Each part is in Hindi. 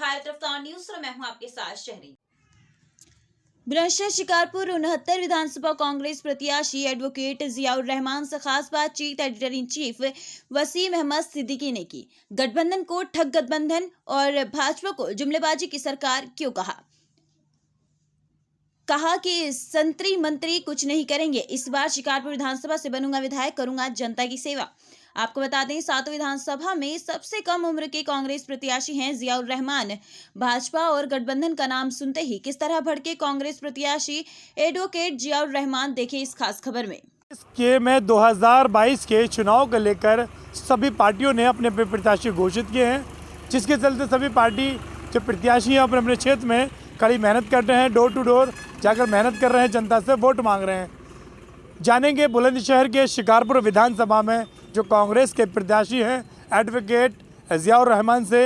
भारत रफ्तार न्यूज और मैं हूं आपके साथ शहरी। बुलंदशहर शिकारपुर 69 विधानसभा कांग्रेस प्रत्याशी एडवोकेट जियाउर रहमान से खास बातचीत editor in chief Waseem Ahmed Siddiqui ने की। गठबंधन को ठग गठबंधन और भाजपा को जुमलेबाजी की सरकार क्यों कहा कि संतरी मंत्री कुछ नहीं करेंगे, इस बार शिकारपुर विधानसभा से बनूंगा विधायक, करूंगा जनता की सेवा। आपको बता दें, 7 विधानसभा में सबसे कम उम्र के कांग्रेस प्रत्याशी हैं जियाउर रहमान। भाजपा और गठबंधन का नाम सुनते ही किस तरह भड़के कांग्रेस प्रत्याशी एडवोकेट जियाउर रहमान, देखिए इस खास खबर में। इसके में 2022 के चुनाव को लेकर सभी पार्टियों ने अपने अपने प्रत्याशी घोषित किए हैं, जिसके चलते सभी पार्टी जो प्रत्याशी हैं अपने अपने क्षेत्र में कड़ी मेहनत कर रहे हैं, डोर टू डोर जाकर मेहनत कर रहे हैं, जनता से वोट मांग रहे हैं। जानेंगे बुलंदशहर के शिकारपुर विधानसभा में जो कांग्रेस के प्रत्याशी हैं एडवोकेट जियाउर रहमान से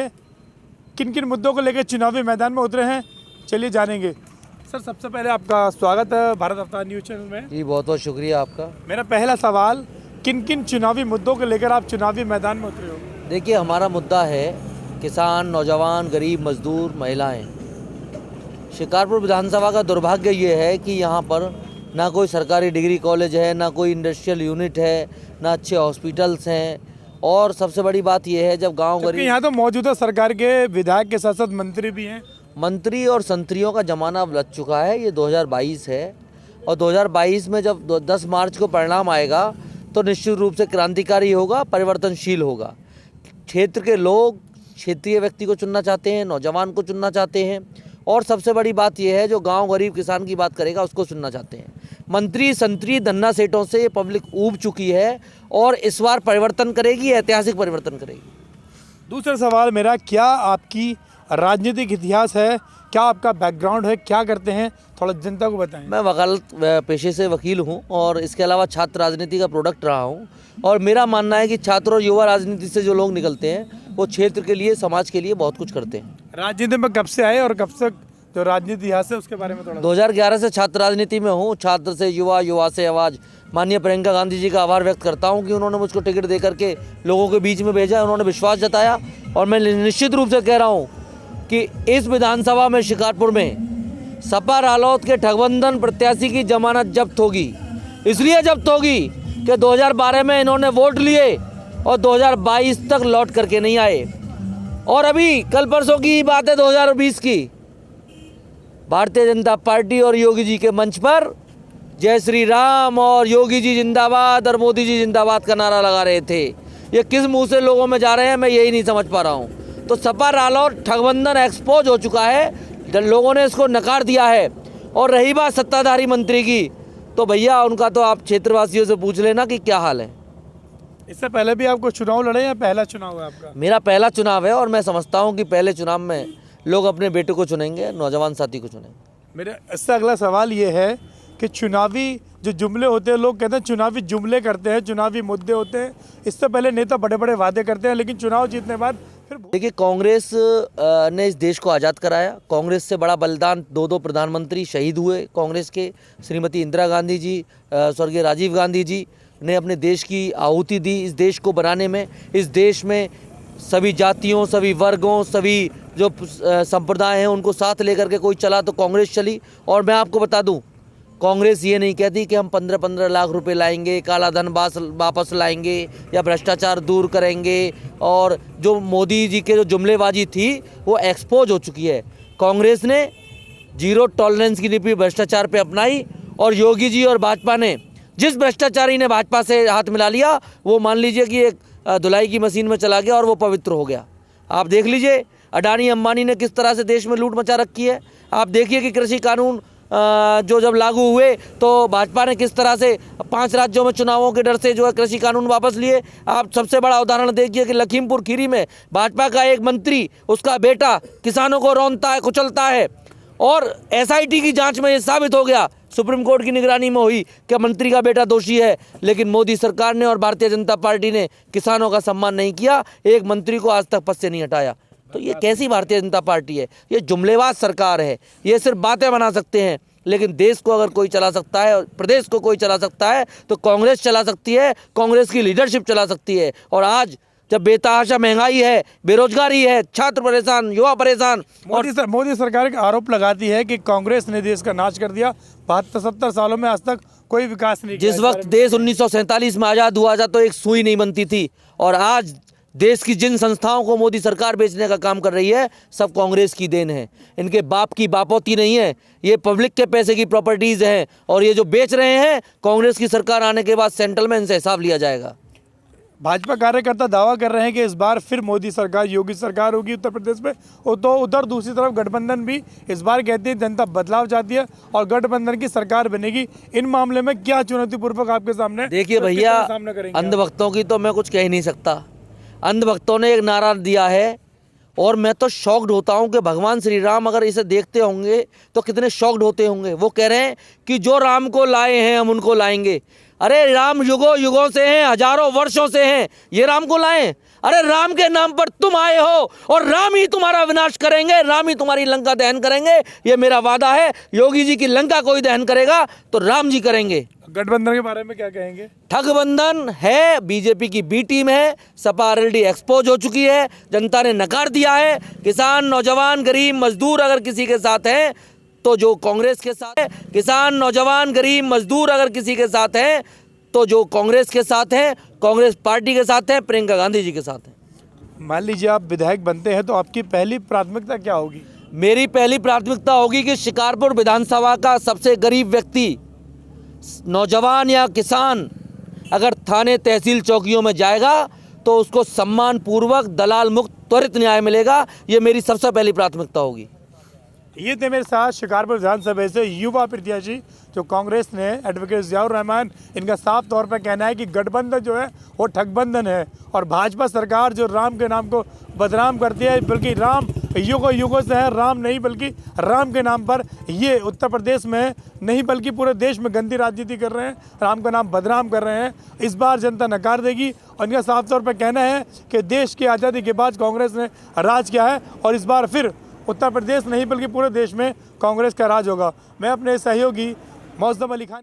किन किन मुद्दों को लेकर चुनावी मैदान में उतरे हैं, चलिए जानेंगे। सर, सबसे पहले आपका स्वागत है भारत रफ्तार न्यूज चैनल में। जी, बहुत बहुत शुक्रिया आपका। मेरा पहला सवाल, किन किन चुनावी मुद्दों को लेकर आप चुनावी मैदान में उतरे हो? देखिए, हमारा मुद्दा है किसान, नौजवान, गरीब, मजदूर, महिलाएं। शिकारपुर विधानसभा का दुर्भाग्य ये है कि यहाँ पर ना कोई सरकारी डिग्री कॉलेज है, ना कोई इंडस्ट्रियल यूनिट है, ना अच्छे हॉस्पिटल्स हैं, और सबसे बड़ी बात यह है जब गांव गरीब। यहाँ तो मौजूदा सरकार के विधायक के साथ साथ मंत्री भी हैं। मंत्री और संतरियों का जमाना अब लग चुका है। ये 2022 है और 2022 में जब 10 मार्च को परिणाम आएगा तो निश्चित रूप से क्रांतिकारी होगा, परिवर्तनशील होगा। क्षेत्र के लोग क्षेत्रीय व्यक्ति को चुनना चाहते हैं, नौजवान को चुनना चाहते हैं, और सबसे बड़ी बात यह है जो गांव गरीब किसान की बात करेगा उसको चुनना चाहते हैं। मंत्री संतरी धन्ना सेठों से ये पब्लिक ऊब चुकी है और इस बार परिवर्तन करेगी, ऐतिहासिक परिवर्तन करेगी। दूसरा सवाल मेरा, क्या आपकी राजनीतिक इतिहास है, क्या आपका बैकग्राउंड है, क्या करते हैं, थोड़ा जनता को बताएं। मैं वकालत पेशे से वकील हूं और इसके अलावा छात्र राजनीति का प्रोडक्ट रहा हूं, और मेरा मानना है कि छात्र और युवा राजनीति से जो लोग निकलते हैं वो क्षेत्र के लिए, समाज के लिए बहुत कुछ करते हैं। राजनीति में कब से आए और कब से जो राजनीति इतिहास है उसके बारे में थोड़ा। 2011 से छात्र राजनीति में हूँ। छात्र से युवा, युवा से आवाज़। माननीय प्रियंका गांधी जी का आभार व्यक्त करता हूँ कि उन्होंने मुझको टिकट दे करके लोगों के बीच में भेजा, उन्होंने विश्वास जताया, और मैं निश्चित रूप से कह रहा हूँ कि इस विधानसभा में शिकारपुर में सपा रालोद के ठगबंधन प्रत्याशी की जमानत जब्त होगी। इसलिए जब्त होगी कि 2012 में इन्होंने वोट लिए और 2022 तक लौट करके नहीं आए। और अभी कल परसों की बात है 2020 की, भारतीय जनता पार्टी और योगी जी के मंच पर जय श्री राम और योगी जी जिंदाबाद और मोदी जी जिंदाबाद का नारा लगा रहे थे। ये किस मुंह से लोगों में जा रहे हैं, मैं यही नहीं समझ पा रहा हूँ। तो सपा रालोद ठगबंधन एक्सपोज हो चुका है, लोगों ने इसको नकार दिया है। और रही बात सत्ताधारी मंत्री की, तो भैया उनका तो आप क्षेत्रवासियों से पूछ लेना कि क्या हाल है। इससे पहले भी आपको चुनाव लड़े या पहला चुनाव है आपका? मेरा पहला चुनाव है और मैं समझता हूँ कि पहले चुनाव में लोग अपने बेटे को चुनेंगे, नौजवान साथी को चुनेंगे। मेरा इससे अगला सवाल ये है कि चुनावी जो जुमले होते हैं, लोग कहते हैं चुनावी जुमले करते हैं, चुनावी मुद्दे होते हैं, इससे पहले नेता बड़े बड़े वादे करते हैं, लेकिन चुनाव जीतने बाद फिर। देखिए, कांग्रेस ने इस देश को आज़ाद कराया। कांग्रेस से बड़ा बलिदान 2 प्रधानमंत्री शहीद हुए कांग्रेस के। श्रीमती इंदिरा गांधी जी, स्वर्गीय राजीव गांधी जी ने अपने देश की आहुति दी इस देश को बनाने में। इस देश में सभी जातियों, सभी वर्गों, सभी जो संप्रदाय हैं उनको साथ लेकर के कोई चला तो कांग्रेस चली। और मैं आपको बता दूं, कांग्रेस ये नहीं कहती कि हम 15-15 लाख रुपए लाएंगे, काला धन वापस लाएंगे या भ्रष्टाचार दूर करेंगे। और जो मोदी जी के जो जुमलेबाजी थी वो एक्सपोज हो चुकी है। कांग्रेस ने जीरो टॉलरेंस की नीति भ्रष्टाचार पे अपनाई, और योगी जी और भाजपा ने, जिस भ्रष्टाचारी ने भाजपा से हाथ मिला लिया वो मान लीजिए कि एक धुलाई की मशीन में चला गया और वो पवित्र हो गया। आप देख लीजिए अडानी अंबानी ने किस तरह से देश में लूट मचा रखी है। आप देखिए कि कृषि कानून जो जब लागू हुए तो भाजपा ने किस तरह से 5 राज्यों में चुनावों के डर से जो है कृषि कानून वापस लिए। आप सबसे बड़ा उदाहरण देखिए कि लखीमपुर खीरी में भाजपा का एक मंत्री, उसका बेटा किसानों को रौंदता है, कुचलता है, और एसआईटी की जांच में ये साबित हो गया, सुप्रीम कोर्ट की निगरानी में हुई कि मंत्री का बेटा दोषी है। लेकिन मोदी सरकार ने और भारतीय जनता पार्टी ने किसानों का सम्मान नहीं किया, एक मंत्री को आज तक पद से नहीं हटाया। तो ये कैसी भारतीय जनता पार्टी है? ये जुमलेबाज सरकार है। ये सिर्फ बातें बना सकते हैं, लेकिन देश को अगर कोई चला सकता है और प्रदेश को कोई चला सकता है तो कांग्रेस चला सकती है, कांग्रेस की लीडरशिप चला सकती है। और आज जब बेतहाशा महंगाई है, बेरोजगारी है, छात्र परेशान, युवा परेशान। और मोदी सरकार का आरोप लगाती है कि कांग्रेस ने देश का नाश कर दिया। 72-70 सालों में आज तक कोई विकास नहीं किया। जिस वक्त देश 1947 में आज़ाद हुआ था तो एक सुई नहीं बनती थी, और आज देश की जिन संस्थाओं को मोदी सरकार बेचने का काम कर रही है, सब कांग्रेस की देन है। इनके बाप की बापोती नहीं है, ये पब्लिक के पैसे की प्रॉपर्टीज़ हैं, और ये जो बेच रहे हैं, कांग्रेस की सरकार आने के बाद सेंट्रल में इनसे हिसाब लिया जाएगा। भाजपा कार्यकर्ता दावा कर रहे हैं कि इस बार फिर मोदी सरकार, योगी सरकार होगी उत्तर प्रदेश में। तो उधर दूसरी तरफ गठबंधन भी इस बार कहती है जनता बदलाव चाहती है और गठबंधन की सरकार बनेगी। इन मामले में क्या चुनौतीपूर्वक आपके सामने? देखिए भैया, अंधभक्तों की तो मैं कुछ कह ही नहीं सकता। अंधभक्तों ने एक नारा दिया है, और मैं तो शॉक्ड होता हूं कि भगवान श्री राम अगर इसे देखते होंगे तो कितने शॉक्ड होते होंगे। वो कह रहे हैं कि जो राम को लाए हैं हम उनको लाएंगे। अरे राम युगों युगों से हैं, हजारों वर्षों से हैं, ये राम को लाएं? अरे राम के नाम पर तुम आए हो और राम ही तुम्हारा विनाश करेंगे, राम ही तुम्हारी लंका दहन करेंगे, ये मेरा वादा है। योगी जी की लंका कोई दहन करेगा तो राम जी करेंगे। गठबंधन के बारे में क्या कहेंगे? ठगबंधन है, बीजेपी की बी टीम है, सपा ऑलरेडी एक्सपोज हो चुकी है, जनता ने नकार दिया है। किसान, नौजवान, गरीब, मजदूर अगर किसी के साथ हैं तो जो कांग्रेस के साथ है, किसान, नौजवान, गरीब, मजदूर अगर किसी के साथ हैं तो जो कांग्रेस के साथ हैं, कांग्रेस पार्टी के साथ हैं, प्रियंका गांधी जी के साथ हैं। मान लीजिए आप विधायक बनते हैं तो आपकी पहली प्राथमिकता क्या होगी? मेरी पहली प्राथमिकता होगी कि शिकारपुर विधानसभा का सबसे गरीब व्यक्ति, नौजवान या किसान अगर थाने, तहसील, चौकियों में जाएगा तो उसको सम्मान पूर्वक, दलाल मुक्त, त्वरित न्याय मिलेगा। ये मेरी सबसे पहली प्राथमिकता होगी। ये थे मेरे साथ शिकारपुर विधानसभा से युवा प्रत्याशी जो कांग्रेस ने, एडवोकेट जियाउर रहमान। इनका साफ तौर पर कहना है कि गठबंधन जो है वो ठगबंधन है, और भाजपा सरकार जो राम के नाम को बदनाम करती है, बल्कि राम युगों से है, राम नहीं बल्कि राम के नाम पर ये उत्तर प्रदेश में नहीं बल्कि पूरे देश में गंदी राजनीति कर रहे हैं, राम का नाम बदनाम कर रहे हैं। इस बार जनता नकार देगी, और इनका साफ तौर पर कहना है कि देश की आज़ादी के बाद कांग्रेस ने राज किया है, और इस बार फिर उत्तर प्रदेश नहीं बल्कि पूरे देश में कांग्रेस का राज होगा। मैं अपने सहयोगी मौसम अली खान